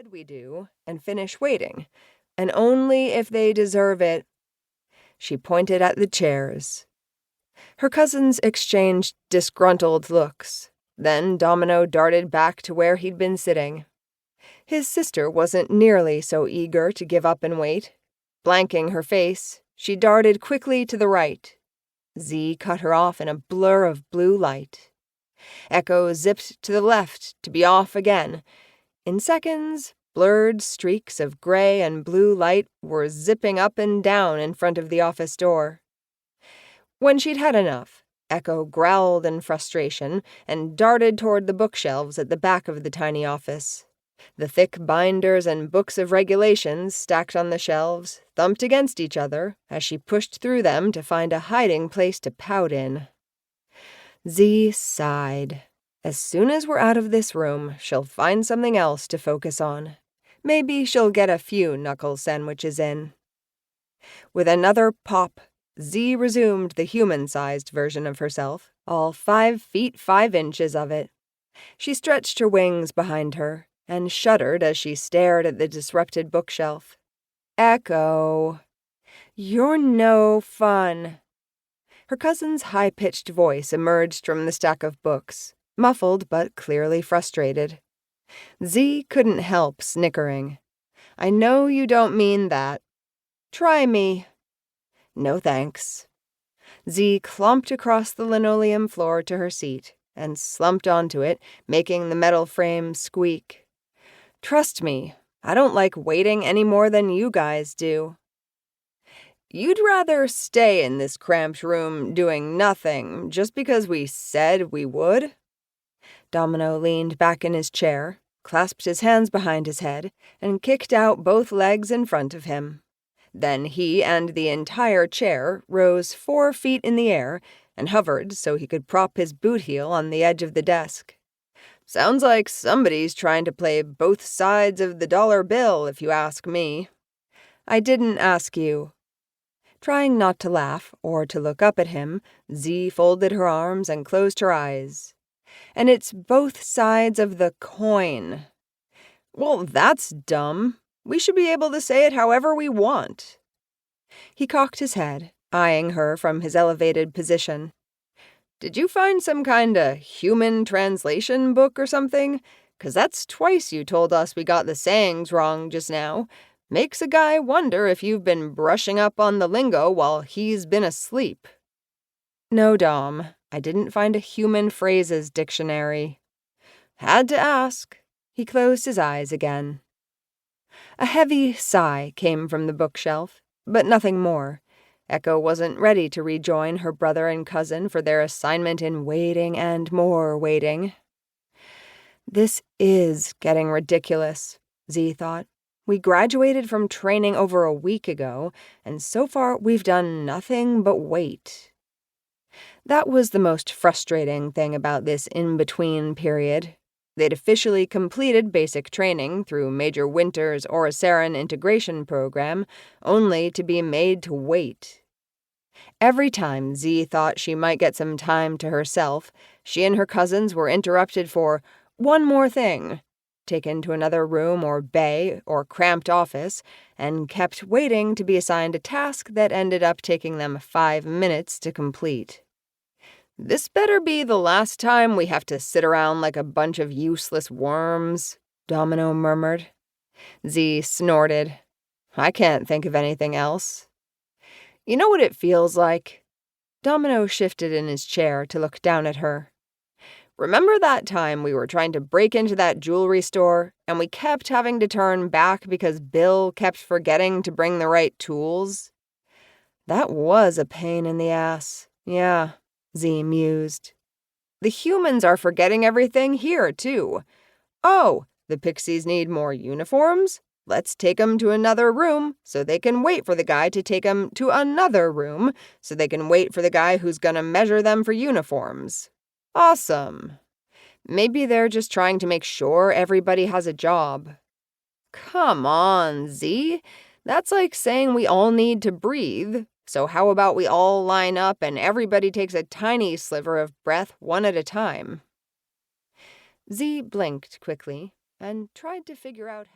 said we do, and finish waiting, and only if they deserve it." She pointed at the chairs. Her cousins exchanged disgruntled looks. Then Domino darted back to where he'd been sitting. His sister wasn't nearly so eager to give up and wait. Blanking her face, she darted quickly to the right. Z cut her off in a blur of blue light. Echo zipped to the left to be off again. In seconds, blurred streaks of gray and blue light were zipping up and down in front of the office door. When she'd had enough, Echo growled in frustration and darted toward the bookshelves at the back of the tiny office. The thick binders and books of regulations stacked on the shelves thumped against each other as she pushed through them to find a hiding place to pout in. Z sighed. As soon as we're out of this room, she'll find something else to focus on. Maybe she'll get a few knuckle sandwiches in. With another pop, Z resumed the human-sized version of herself, all 5 feet 5 inches of it. She stretched her wings behind her and shuddered as she stared at the disrupted bookshelf. "Echo, you're no fun." Her cousin's high-pitched voice emerged from the stack of books, muffled but clearly frustrated. Z couldn't help snickering. "I know you don't mean that. Try me." "No thanks." Z clomped across the linoleum floor to her seat and slumped onto it, making the metal frame squeak. "Trust me, I don't like waiting any more than you guys do." "You'd rather stay in this cramped room doing nothing just because we said we would?" Domino leaned back in his chair, clasped his hands behind his head, and kicked out both legs in front of him. Then he and the entire chair rose 4 feet in the air and hovered so he could prop his boot heel on the edge of the desk. "Sounds like somebody's trying to play both sides of the dollar bill, if you ask me." "I didn't ask you." Trying not to laugh or to look up at him, Z folded her arms and closed her eyes. "And it's both sides of the coin." "Well, that's dumb. We should be able to say it however we want." He cocked his head, eyeing her from his elevated position. "Did you find some kinda human translation book or something? 'Cause that's twice you told us we got the sayings wrong just now. Makes a guy wonder if you've been brushing up on the lingo while he's been asleep." "No, Dom, I didn't find a human phrases dictionary." "Had to ask." He closed his eyes again. A heavy sigh came from the bookshelf, but nothing more. Echo wasn't ready to rejoin her brother and cousin for their assignment in waiting and more waiting. "This is getting ridiculous," Z thought. "We graduated from training over a week ago, and so far we've done nothing but wait." That was the most frustrating thing about this in-between period. They'd officially completed basic training through Major Winter's Oriceran integration program, only to be made to wait. Every time Z thought she might get some time to herself, she and her cousins were interrupted for one more thing, taken to another room or bay or cramped office, and kept waiting to be assigned a task that ended up taking them 5 minutes to complete. "This better be the last time we have to sit around like a bunch of useless worms," Domino murmured. Z snorted. "I can't think of anything else." "You know what it feels like?" Domino shifted in his chair to look down at her. "Remember that time we were trying to break into that jewelry store, and we kept having to turn back because Bill kept forgetting to bring the right tools?" "That was a pain in the ass, yeah," Z mused. "The humans are forgetting everything here, too. Oh, the pixies need more uniforms? Let's take 'em to another room so they can wait for the guy to take 'em to another room so they can wait for the guy who's gonna measure them for uniforms. Awesome. Maybe they're just trying to make sure everybody has a job." "Come on, Z. That's like saying we all need to breathe. So how about we all line up and everybody takes a tiny sliver of breath one at a time?" Z blinked quickly and tried to figure out how.